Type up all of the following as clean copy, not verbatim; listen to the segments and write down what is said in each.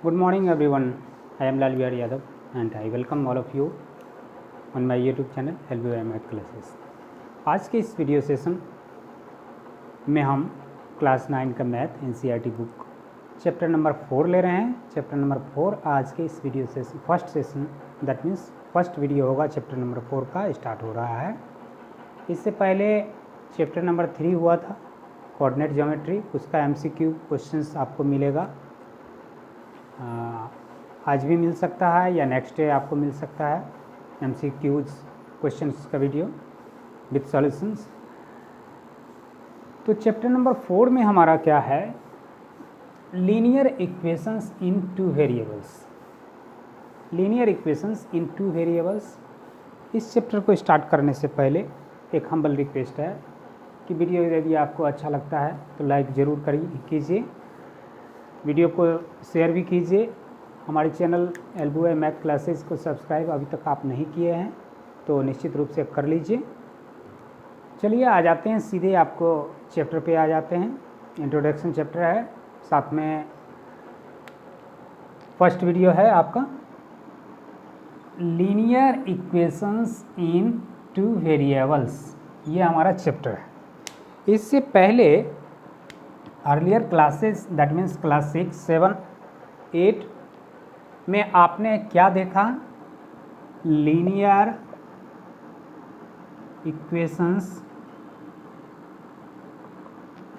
Good morning everyone. I am Lal Bihar Yadav and I welcome all of you on my YouTube channel LBY Math Classes। आज के इस video session में हम class 9 का math NCERT book chapter number 4 ले रहे हैं। Chapter number 4 आज के इस video session first session that means first video होगा चैप्टर नंबर 4 का स्टार्ट हो रहा है। इससे पहले चैप्टर नंबर 3 हुआ था कोऑर्डिनेट ज्योमेट्री, उसका MCQ क्वेश्चंस आपको मिलेगा। आज भी मिल सकता है या नेक्स्ट डे आपको मिल सकता है MCQ क्वेश्चंस का वीडियो विथ सॉल्यूशंस। तो चैप्टर नंबर 4 में हमारा क्या है, लीनियर इक्वेशंस इन टू वेरिएबल्स। लीनियर इक्वेशंस इन टू वेरिएबल्स। इस चैप्टर को स्टार्ट करने से पहले एक हम्बल रिक्वेस्ट है कि वीडियो यदि आपको अच्छा लगता है तो लाइक ज़रूर कीजिए, वीडियो को शेयर भी कीजिए। हमारे चैनल LBY मैथ क्लासेस को सब्सक्राइब अभी तक आप नहीं किए हैं तो निश्चित रूप से कर लीजिए। चलिए आ जाते हैं सीधे, आपको चैप्टर पे आ जाते हैं। इंट्रोडक्शन चैप्टर है, साथ में फर्स्ट वीडियो है आपका लीनियर इक्वेशंस इन टू वेरिएबल्स। ये हमारा चैप्टर है। इससे पहले earlier classes that means class 6, 7, 8 में आपने क्या देखा, linear equations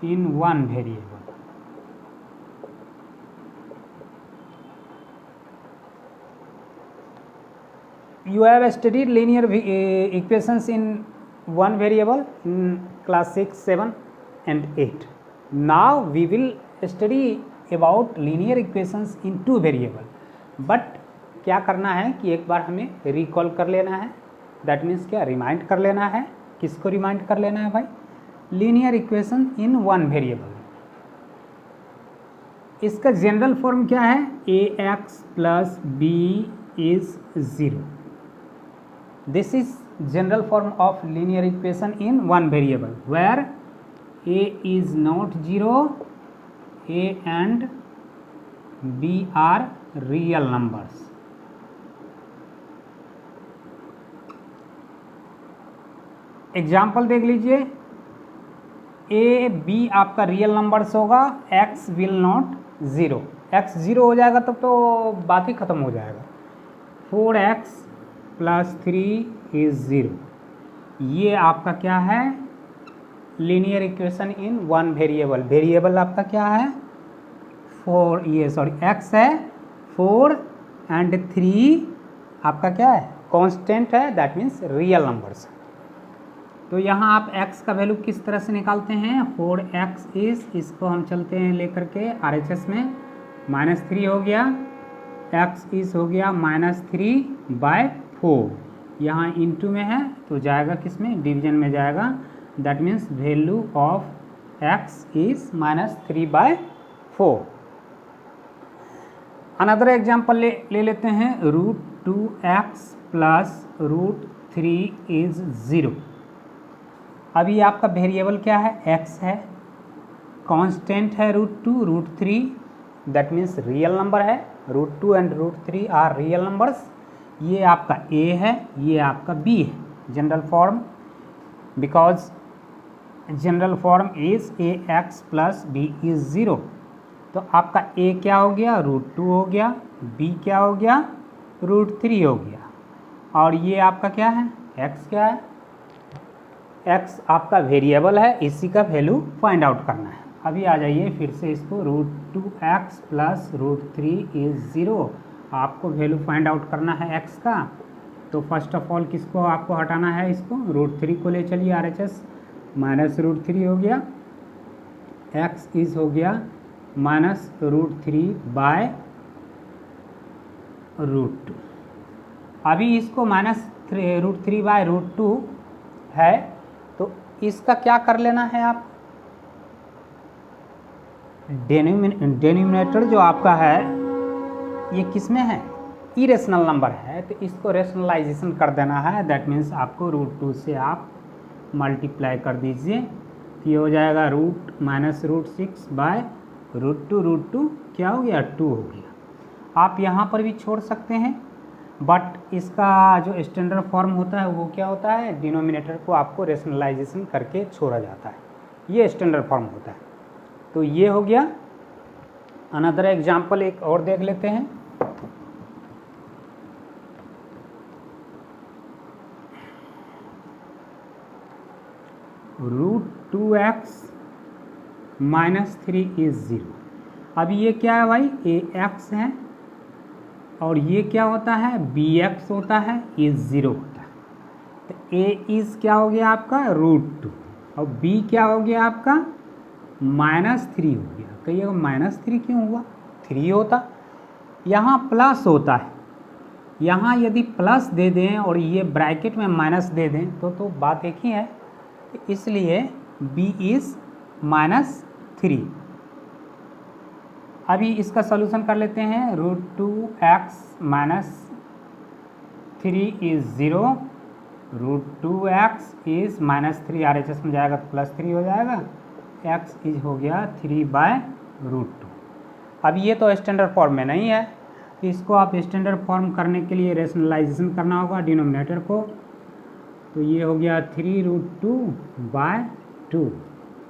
in one variable. You have studied linear equations in one variable in class 6, 7 and 8. Now we will study about linear equations in two variable. But क्या करना है कि एक बार हमें रिकॉल कर लेना है, दैट मीन्स क्या, रिमाइंड कर लेना है। किसको रिमाइंड कर लेना है भाई, linear equation in one variable. इसका जनरल फॉर्म क्या है, ax plus b is 0। This is general form of linear equation in one variable where a is not 0, a and b are real numbers। Example देख लीजिए, a b आपका real numbers होगा, x will not 0। x 0 हो जाएगा तब तो बात ही खत्म हो जाएगा। 4x plus 3 is 0। ये आपका क्या है, linear equation in one variable. Variable आपका क्या है, 4, ये सॉरी x है, 4 एंड 3 आपका क्या है, कांस्टेंट है, दैट मीन्स रियल नंबर्स। तो यहाँ आप x का वैल्यू किस तरह से निकालते हैं, 4x इज, इसको हम चलते हैं लेकर के RHS में, -3 हो गया, x इज हो गया -3/4। यहाँ इंटू में है तो जाएगा किस में, डिवीजन में जाएगा, that means value of x is -3/4। Another example ले लेते हैं, √2x प्लस √3 इज 0। अभी आपका वेरिएबल क्या है, x है, कांस्टेंट है √2, √3 दैट मीन्स रियल नंबर है, √2 एंड √3 आर रियल नंबर्स। ये आपका a है, ये आपका b है। General form, because general form is ax plus b is 0। तो आपका a क्या हो गया, √2 हो गया, b क्या हो गया, √3 हो गया, और ये आपका क्या है, x क्या है, x आपका वेरिएबल है, इसी का वैल्यू फाइंड आउट करना है। अभी आ जाइए फिर से इसको, √2x प्लस √3 इज 0। आपको वैल्यू फाइंड आउट करना है x का। तो फर्स्ट ऑफ ऑल किसको आपको हटाना है, इसको √3 को ले चलिए RHS, -√3 हो गया, x इज हो गया -√3/√2। अभी इसको -√3/√2 है तो इसका क्या कर लेना है आप, डेनोमिनेटर जो आपका है ये किस में है, इरेशनल नंबर है, तो इसको रेशनलाइजेशन कर देना है। दैट मीन्स आपको √2 से आप मल्टीप्लाई कर दीजिए, ये हो जाएगा √-√6/√2 क्या हो गया, 2 हो गया। आप यहाँ पर भी छोड़ सकते हैं, बट इसका जो स्टैंडर्ड फॉर्म होता है वो क्या होता है, डिनोमिनेटर को आपको रेशनलाइजेशन करके छोड़ा जाता है, ये स्टैंडर्ड फॉर्म होता है। तो ये हो गया। अनदर एग्जाम्पल एक और देख लेते हैं। √2x - 3 is 0। अब ये क्या है भाई, ax है, और ये क्या होता है, bx होता है, इज 0 होता है। तो a इज क्या हो गया आपका √2, और b क्या हो गया आपका -3 हो गया। कहिएगा -3 क्यों हुआ, 3 होता, यहाँ प्लस होता है, यहाँ यदि प्लस दे दें और ये ब्रैकेट में माइनस दे दें तो बात एक ही है, इसलिए b इज -3। अभी इसका सॉल्यूशन कर लेते हैं। √2x - 3 is 0, √2x is -3, RHS में जाएगा तो +3 हो जाएगा, x इज हो गया 3/√2। अब ये तो स्टैंडर्ड फॉर्म में नहीं है, इसको आप स्टैंडर्ड फॉर्म करने के लिए रेशनलाइजेशन करना होगा डिनोमिनेटर को। तो ये हो गया 3√2/2।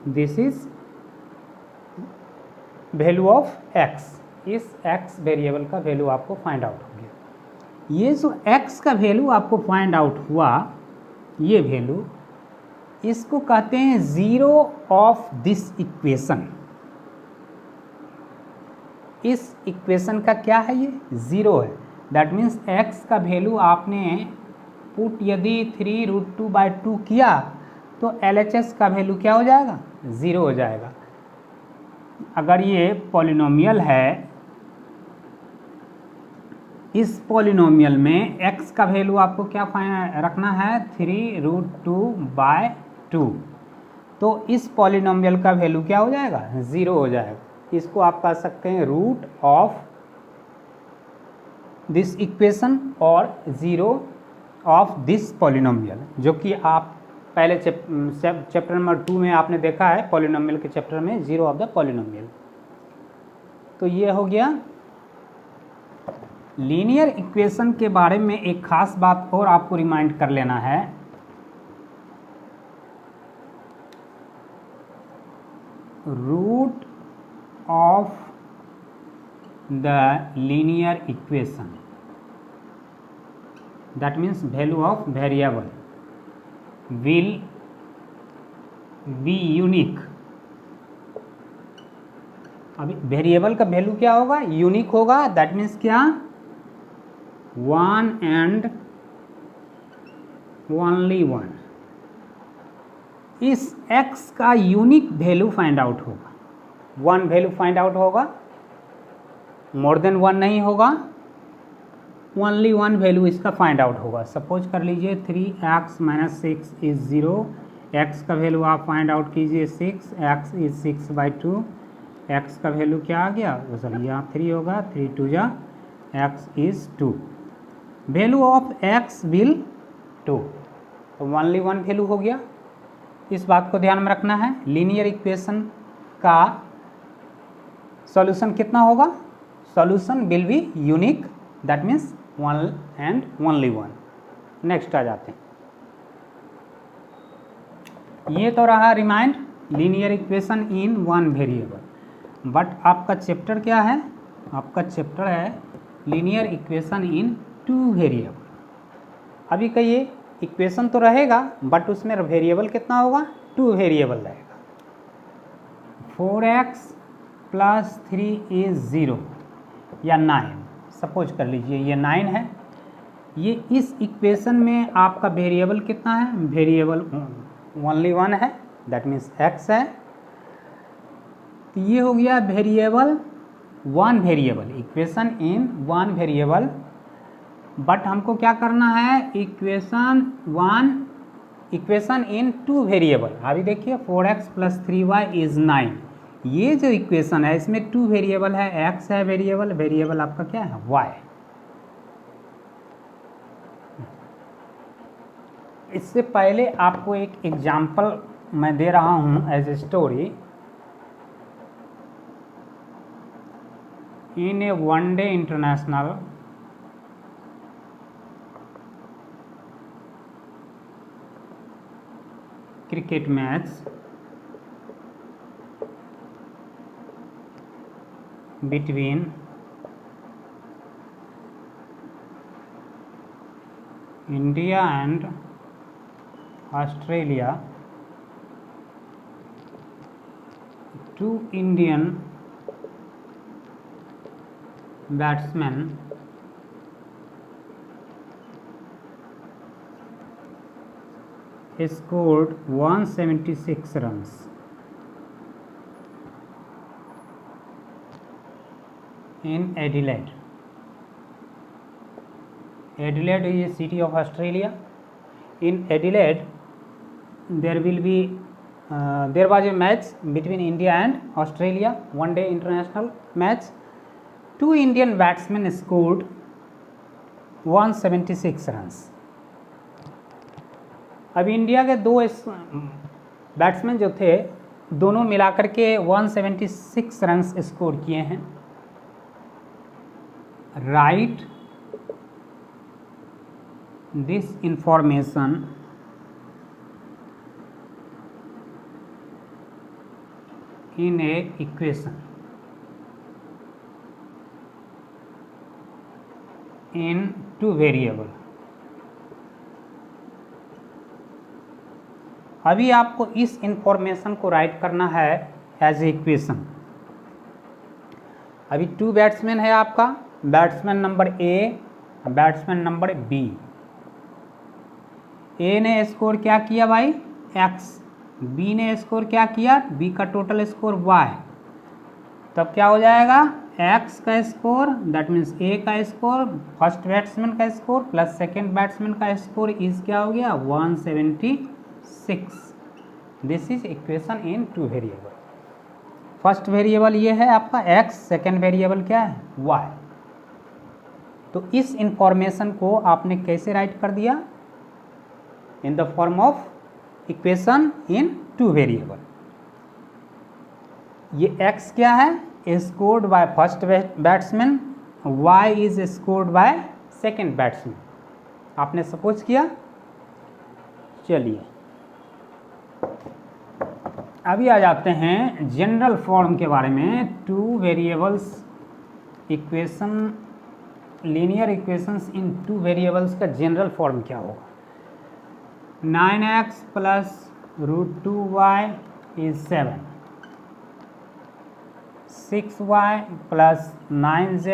This is value of x। इस x वेरिएबल का वैल्यू आपको फाइंड आउट हो गया। ये जो x का वैल्यू आपको फाइंड आउट हुआ, ये वैल्यू, इसको कहते हैं ज़ीरो ऑफ दिस इक्वेशन। इस इक्वेशन का क्या है, ये ज़ीरो है। दैट मीन्स x का वैल्यू आपने पुट यदि 3√2/2 किया तो LHS का वैल्यू क्या हो जाएगा, 0 हो जाएगा। अगर ये पॉलिनोमियल है, इस पॉलिनोमियल में x का वैल्यू आपको क्या रखना है, 3√2/2, तो इस पॉलिनोमियल का वैल्यू क्या हो जाएगा, 0 हो जाएगा। इसको आप कह सकते हैं रूट ऑफ दिस इक्वेशन और 0 ऑफ दिस पॉलिनोमियल, जो कि आप पहले चैप्टर नंबर 2 में आपने देखा है, पॉलिनोमियल के चैप्टर में 0 ऑफ द पॉलिनोमियल। तो ये हो गया। लीनियर इक्वेशन के बारे में एक खास बात और आपको रिमाइंड कर लेना है। Root of the linear equation, that means value of variable will be unique। अभी वेरिएबल का वैल्यू क्या होगा, यूनिक होगा। दैट मीन्स क्या, 1 and only 1। इस x का यूनिक वैल्यू फाइंड आउट होगा, 1 वैल्यू फाइंड आउट होगा, मोर देन 1 नहीं होगा, ओनली 1 वैल्यू इसका फाइंड आउट होगा। सपोज कर लीजिए 3x - 6 इज 0, x का वैल्यू आप फाइंड आउट कीजिए 6, x इज 6/2, x का वैल्यू क्या आ गया, सॉरी यहाँ 3 होगा, 3 2 जा, x is 2, value of x will 2, तो ओनली 1 वैल्यू हो गया। इस बात को ध्यान में रखना है। लीनियर इक्वेशन का सॉल्यूशन कितना होगा, solution will be unique, that means 1 and only 1। Next आ जाते हैं। ये तो रहा remind linear equation in 1 variable. But आपका चैप्टर क्या है, आपका चैप्टर है लीनियर इक्वेशन इन 2 वेरिएबल। अभी कहिए इक्वेशन तो रहेगा बट उसमें वेरिएबल कितना होगा, 2 वेरिएबल रहेगा। 4x + 3 इज 0 या 9, सपोज कर लीजिए ये 9 है। ये इस इक्वेशन में आपका वेरिएबल कितना है, वेरिएबल ओनली 1 है, दैट मीन्स x है। तो ये हो गया variable 1 variable, equation in 1 variable. But हमको क्या करना है, इक्वेशन इन 2 वेरिएबल। अभी देखिए 4x + 3y इज 9, ये जो इक्वेशन है इसमें 2 वेरिएबल है, x है वेरिएबल, वेरिएबल आपका क्या है, y। इससे पहले आपको एक एग्जाम्पल मैं दे रहा हूं as a story. in a one-day international cricket match between India and Australia, two Indian batsmen scored 176 runs in Adelaide. Adelaide is a city of Australia. In Adelaide, there was a match between India and Australia, one-day international match. Two Indian batsmen scored 176 runs. अब India के दो batsman जो थे, दोनों मिलाकर के 176 runs score किए हैं. Right this information in a equation in two variable. अभी आपको इस इंफॉर्मेशन को राइट करना है एज ए इक्वेशन. अभी टू बैट्समैन है आपका, batsman number A, batsman number B. A ने स्कोर क्या किया भाई? एक्स. बी ने स्कोर क्या किया? बी का टोटल स्कोर वाई. तब क्या हो जाएगा? एक्स का स्कोर दैट मीन्स ए का स्कोर, फर्स्ट बैट्समैन का स्कोर प्लस सेकेंड बैट्समैन का स्कोर इज क्या हो गया? 176. This is equation in two variable. First variable ये है आपका एक्स, सेकेंड वेरिएबल क्या है? वाई. तो इस इंफॉर्मेशन को आपने कैसे राइट कर दिया? इन the form of equation in two variable. ये x क्या है? Scored by first batsman, y is scored by second batsman. आपने सपोज किया. चलिए अभी आ जाते हैं जनरल फॉर्म के बारे में. Two variables equation, linear equations इन टू वेरिएबल्स का जनरल फॉर्म क्या होगा? 9x plus root 2y is 7. 6y plus 9z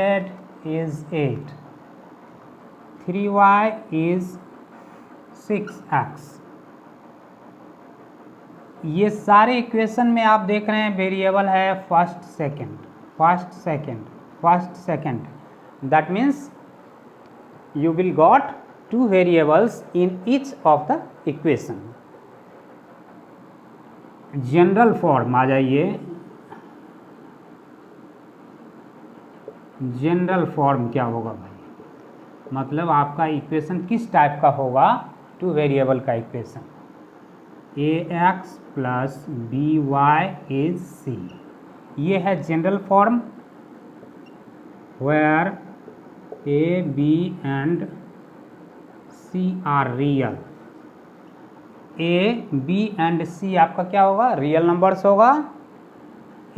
is 8. 3y is 6x. ये सारे इक्वेशन में आप देख रहे हैं वेरिएबल है first second, first second, first second. That means you will got two variables in each of the equation. General form आ जाइए. जनरल फॉर्म क्या होगा भाई? मतलब आपका इक्वेशन किस टाइप का होगा? टू वेरिएबल का equation. A x plus b y is c. ये है general form where a b and c are real. A b and c आपका क्या होगा? रियल नंबर्स होगा.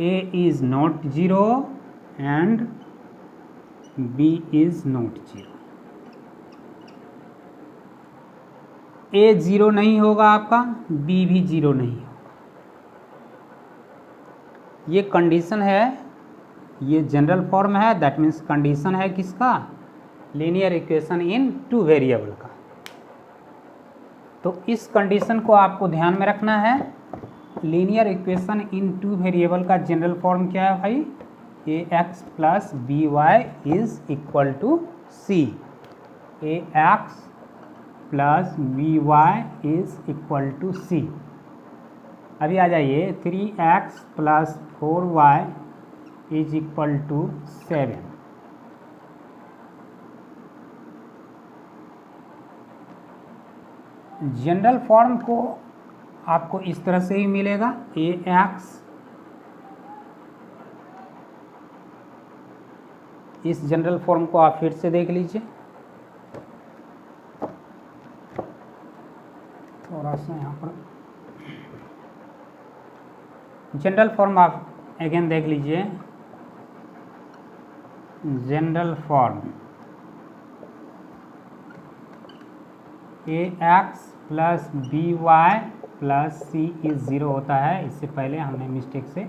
A is not zero and b is not zero. A zero नहीं होगा आपका, B भी जीरो नहीं होगा. ये कंडीशन है, ये जनरल फॉर्म है. दैट मीन्स कंडीशन है किसका? Linear equation in two variable का. तो इस कंडीशन को आपको ध्यान में रखना है. Linear equation in two variable का जनरल फॉर्म क्या है भाई? A x plus b y is equal to c. A x plus b y is equal to c. अभी आ जाइए 3x plus 4y is equal to 7. General form को आपको इस तरह से ही मिलेगा. ए एक्स इस जनरल फॉर्म को आप फिर से देख लीजिए, थोड़ा सा यहाँ पर जनरल फॉर्म आप अगेन देख लीजिए। General form ax plus by plus c is 0 होता है। इससे पहले हमने मिस्टेक से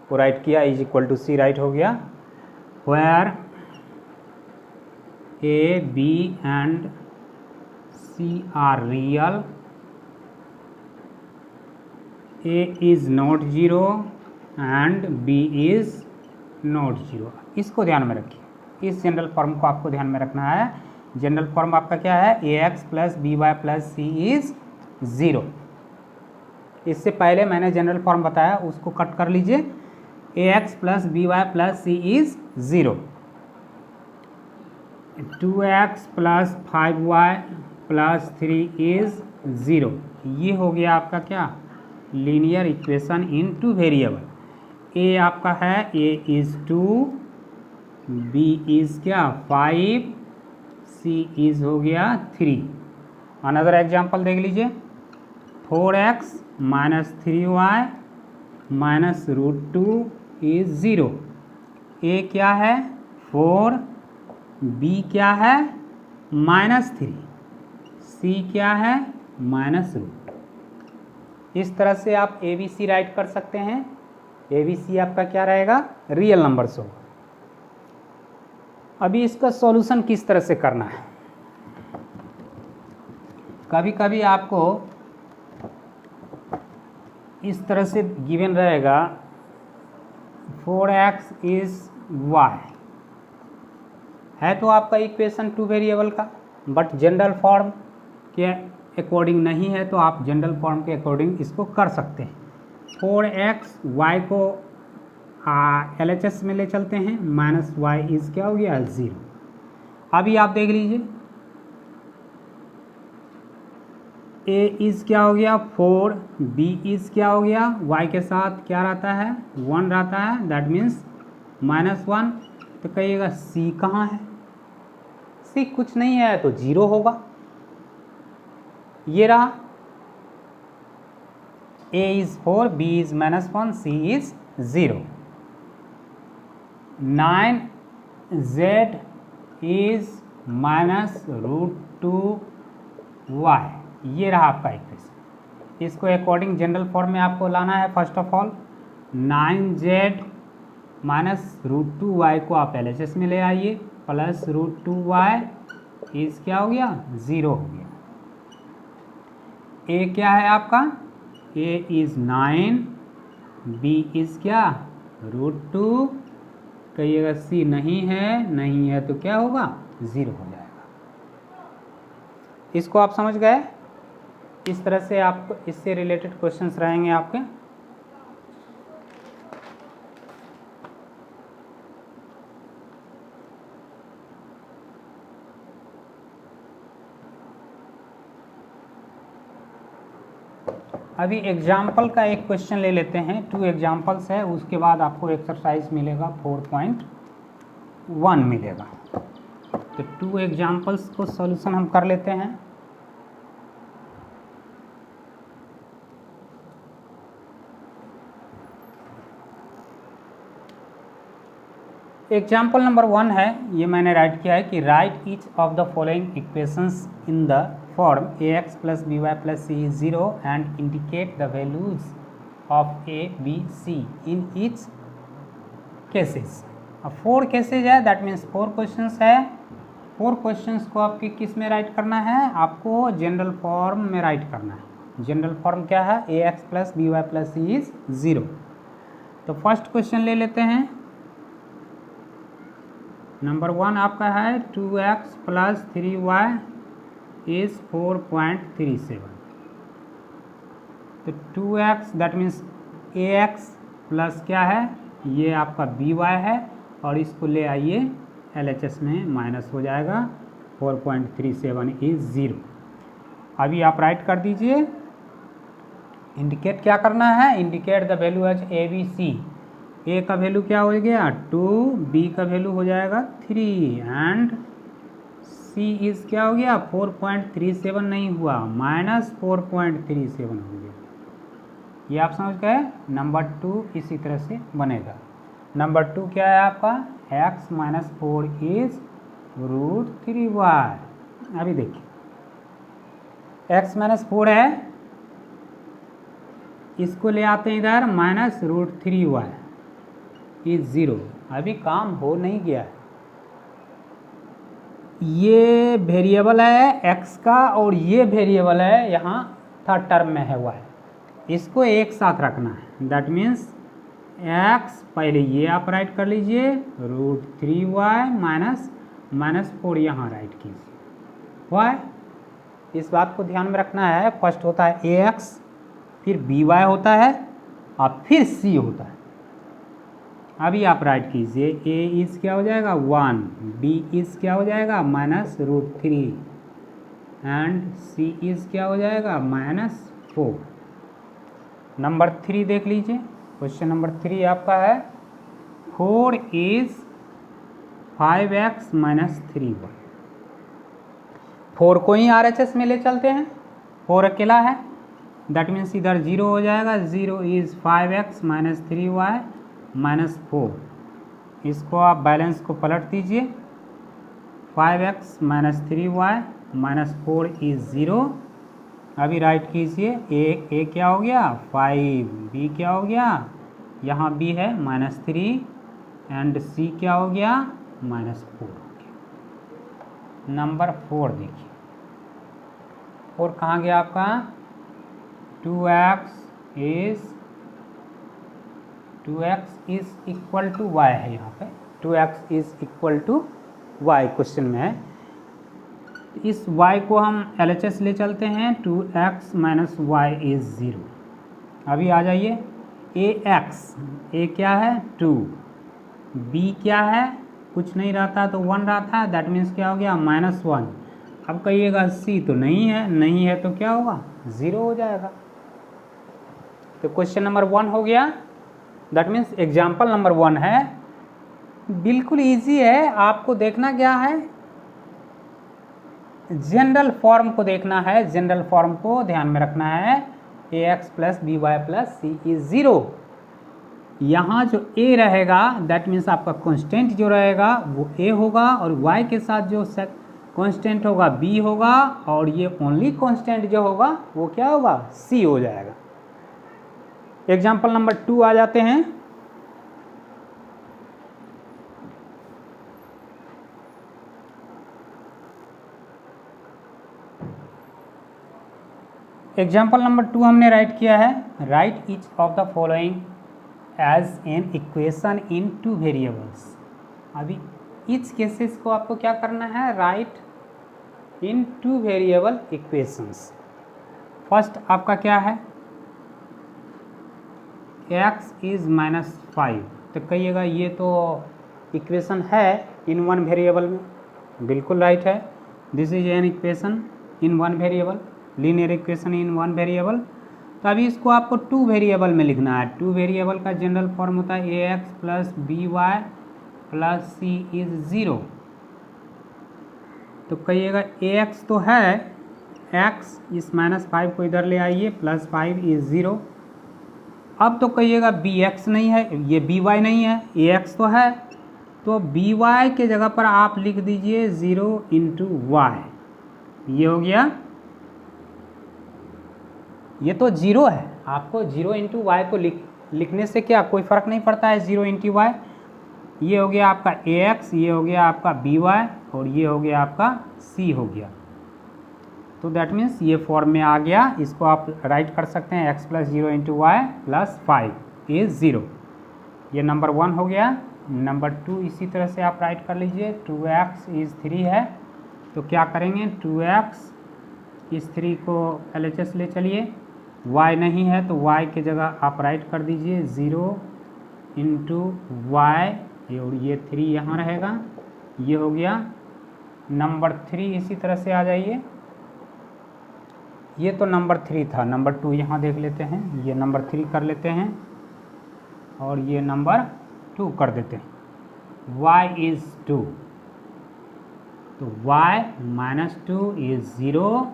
वो राइट किया, is equal to c write हो गया। Where a b and c are real, a is not 0 and b is not 0। इसको ध्यान में रखिए, इस जनरल फॉर्म को आपको ध्यान में रखना है। जनरल फॉर्म आपका क्या है, ax plus b y plus c is 0। इससे पहले मैंने जनरल फॉर्म बताया, उसको कट कर लीजिए। ax plus b y plus c is 0, 2x plus 5y plus 3 is 0। ये हो गया आपका क्या, linear equation in two variable. a आपका है a इज 2, b इज क्या 5, c इज हो गया 3। अनदर एग्जांपल देख लीजिए, 4x minus 3y minus √2 is 0। a क्या है 4, b क्या है -3, c क्या है -√2। इस तरह से आप ABC राइट कर सकते हैं। ABC आपका क्या रहेगा, रियल नंबर्स होगा। अभी इसका सॉल्यूशन किस तरह से करना है, कभी कभी आपको इस तरह से गिवन रहेगा 4x इज y, है तो आपका इक्वेशन टू वेरिएबल का, बट जनरल फॉर्म के अकॉर्डिंग नहीं है, तो आप जनरल फॉर्म के अकॉर्डिंग इसको कर सकते हैं। 4x y को LHS में ले चलते हैं, माइनस y इज क्या हो गया 0। अभी आप देख लीजिए, a इज क्या हो गया 4, b इज क्या हो गया, y के साथ क्या रहता है 1 रहता है, दैट मीन्स -1। तो कहिएगा c कहाँ है, c कुछ नहीं है तो 0 होगा। ये रहा, a is 4, b is -1, c is 0। 9z is -√2y, ये रहा आपका इक्वेशन। इसको अकॉर्डिंग जनरल फॉर्म में आपको लाना है। First of all 9z -√2y को आप LHS में ले आइए, प्लस √2y इज क्या हो गया 0 हो गया। a क्या है आपका, a इज 9, b इज क्या √2, कहिएगा c नहीं है तो क्या होगा 0 हो जाएगा। इसको आप समझ गए। इस तरह से आपको इससे रिलेटेड क्वेश्चंस रहेंगे आपके। अभी एग्जाम्पल का एक क्वेश्चन ले लेते हैं, 2 एग्जाम्पल्स है, उसके बाद आपको एक्सरसाइज मिलेगा 4.1 मिलेगा। तो 2 एग्जाम्पल्स को सॉल्यूशन हम कर लेते हैं। एग्जाम्पल नंबर 1 है, ये मैंने राइट किया है कि write each of the following equations in the form ax plus b y plus c is 0 and indicate the values of a b c in each cases. अब 4 केसेज है, that means 4 questions है। 4 questions को आपके किस में right करना है, आपको जनरल फॉर्म में राइट करना है। जनरल फॉर्म क्या है, ax plus b y plus c is 0। तो फर्स्ट क्वेश्चन ले लेते हैं। नंबर 1 आपका है 2x प्लस 3y इज 4.37। तो 2x that means ax plus क्या है, ये आपका by है, और इसको ले आइए LHS में, माइनस हो जाएगा 4.37 इज 0। अभी आप राइट कर दीजिए। इंडिकेट क्या करना है, indicate the value as a b c a का वैल्यू क्या हो गया 2, बी का वैल्यू हो जाएगा 3 एंड सी इज क्या हो गया 4.37 नहीं हुआ, -4.37 हो गया। ये आप समझ गए। नंबर 2 इसी तरह से बनेगा। नंबर 2 क्या है आपका x - 4 इज √3y। अभी देखिए x - 4 है, इसको ले आते हैं इधर -√3y इज 0। अभी काम हो नहीं गया है। ये वेरिएबल है x का और ये वेरिएबल है यहाँ थर्ड टर्म में है y, इसको एक साथ रखना है। दैट मीन्स x पहले ये आप राइट कर लीजिए, √3y -4 यहाँ राइट कीजिए y। इस बात को ध्यान में रखना है। फर्स्ट होता है ax, फिर by होता है और फिर c होता है। अभी आप राइट कीजिए, a इज क्या हो जाएगा 1, b इज क्या हो जाएगा -√3 एंड c इज क्या हो जाएगा -4। नंबर 3 देख लीजिए। क्वेश्चन नंबर 3 आपका है 4 इज 5x - 3y। 4 को ही RHS में ले चलते हैं, 4 अकेला है, दैट मीन्स इधर 0 हो जाएगा। 0 इज 5x - 3y -4। इसको आप बैलेंस को पलट दीजिए, 5x - 3y -4 इज 0। अभी राइट कीजिए, ए क्या हो गया 5, बी क्या हो गया, यहाँ बी है -3 एंड सी क्या हो गया -4 हो गया। नंबर 4 देखिए, 4 कहाँ गया आपका 2x is equal to y है, यहाँ पे 2x is equal to y question में है। इस y को हम LHS ले चलते हैं, 2x - y इज 0। अभी आ जाइए, a क्या है 2, b क्या है कुछ नहीं रहता तो 1 रहता है, दैट मीन्स क्या हो गया -1। अब कहिएगा c तो नहीं है तो क्या होगा 0 हो जाएगा। तो क्वेश्चन नंबर 1 हो गया। दैट मीन्स एग्जाम्पल नंबर 1 है, बिल्कुल इजी है। आपको देखना क्या है, जनरल फॉर्म को देखना है, जनरल फॉर्म को ध्यान में रखना है। ax + by + c is 0। यहाँ जो a रहेगा दैट मीन्स आपका कांस्टेंट जो रहेगा वो a होगा और y के साथ जो कांस्टेंट होगा b होगा और ये ओनली कांस्टेंट जो होगा वो क्या होगा c हो जाएगा। एग्जाम्पल नंबर 2 आ जाते हैं। एग्जाम्पल नंबर 2 हमने राइट किया है, write each of the following as an equation in 2 variables. अभी ईच केसेस को आपको क्या करना है, write in 2 variable equations. First आपका क्या है x इज -5, तो कहिएगा ये तो इक्वेशन है इन 1 वेरिएबल में, बिल्कुल राइट है। This is an equation in 1 variable, linear equation in 1 variable. तो अभी इसको आपको 2 वेरिएबल में लिखना है। 2 वेरिएबल का जनरल फॉर्म होता है ax + by + c इज 0। तो कहिएगा ax तो है, x इस -5 को इधर ले आइए, +5 इज 0। अब तो कहिएगा bx नहीं है, ये by नहीं है, ax तो है, तो by के जगह पर आप लिख दीजिए 0 × y। ये हो गया, ये तो 0 है, आपको 0 × y को लिखने से क्या कोई फ़र्क नहीं पड़ता है, 0 × y। ये हो गया आपका ax, ये हो गया आपका by और ये हो गया आपका c हो गया। तो दैट मीन्स ये फॉर्म में आ गया। इसको आप राइट कर सकते हैं x + 0 × y + 5 इज 0। ये नंबर 1 हो गया। नंबर 2 इसी तरह से आप राइट कर लीजिए, 2x इज 3 है, तो क्या करेंगे 2x इस 3 को LHS ले चलिए, y नहीं है तो y के जगह आप राइट कर दीजिए 0 × y और ये 3 यहाँ रहेगा, ये हो गया। नंबर 3 इसी तरह से आ जाइए, ये तो नंबर 3 था, नंबर 2 यहाँ देख लेते हैं, ये नंबर 3 कर लेते हैं। और ये नंबर 2 कर देते हैं। y इज़ 2, तो y माइनस 2 इज़ 0।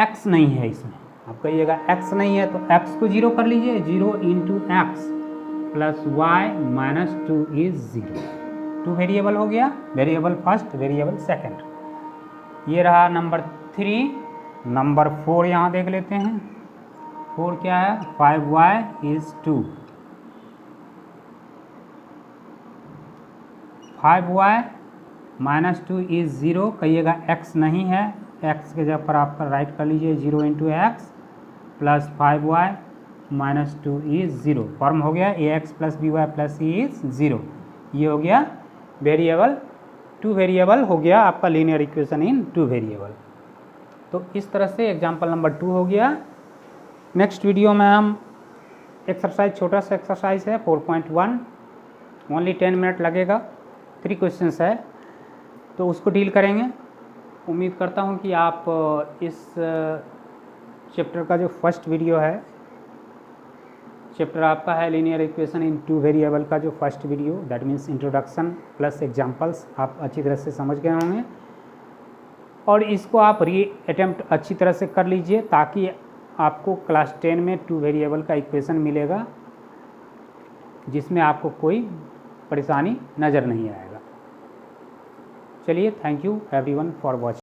x नहीं है इसमें, आप कहिएगा x नहीं है तो x को 0 कर लीजिए, 0 into x plus y minus 2 is 0। 2 variable हो गया, वेरिएबल फर्स्ट, वेरिएबल सेकंड। ये रहा नंबर 3। नंबर 4 यहाँ देख लेते हैं। 4 क्या है? 5y is 2। 5y minus 2 is 0, कहिएगा x नहीं है, x के जगह पर आप राइट कर लीजिए 0 into x plus 5y minus 2 is 0। Form हो गया ax plus by plus c is 0। ये हो गया वेरिएबल, 2 वेरिएबल हो गया आपका लीनियर इक्वेशन इन 2 वेरिएबल। तो इस तरह से एग्जाम्पल नंबर 2 हो गया। नेक्स्ट वीडियो में हम एक्सरसाइज, छोटा सा एक्सरसाइज है 4.1, ओनली 10 मिनट लगेगा, 3 क्वेश्चंस है, तो उसको डील करेंगे। उम्मीद करता हूँ कि आप इस चैप्टर का जो फर्स्ट वीडियो है, चैप्टर आपका है लीनियर इक्वेशन इन 2 वेरिएबल का जो first video, that means introduction plus examples, आप अच्छी तरह से समझ गए होंगे। और इसको आप री अटेम्प्ट अच्छी तरह से कर लीजिए ताकि आपको क्लास 10 में 2 वेरिएबल का इक्वेशन मिलेगा जिसमें आपको कोई परेशानी नज़र नहीं आएगा। चलिए, thank you everyone for watching.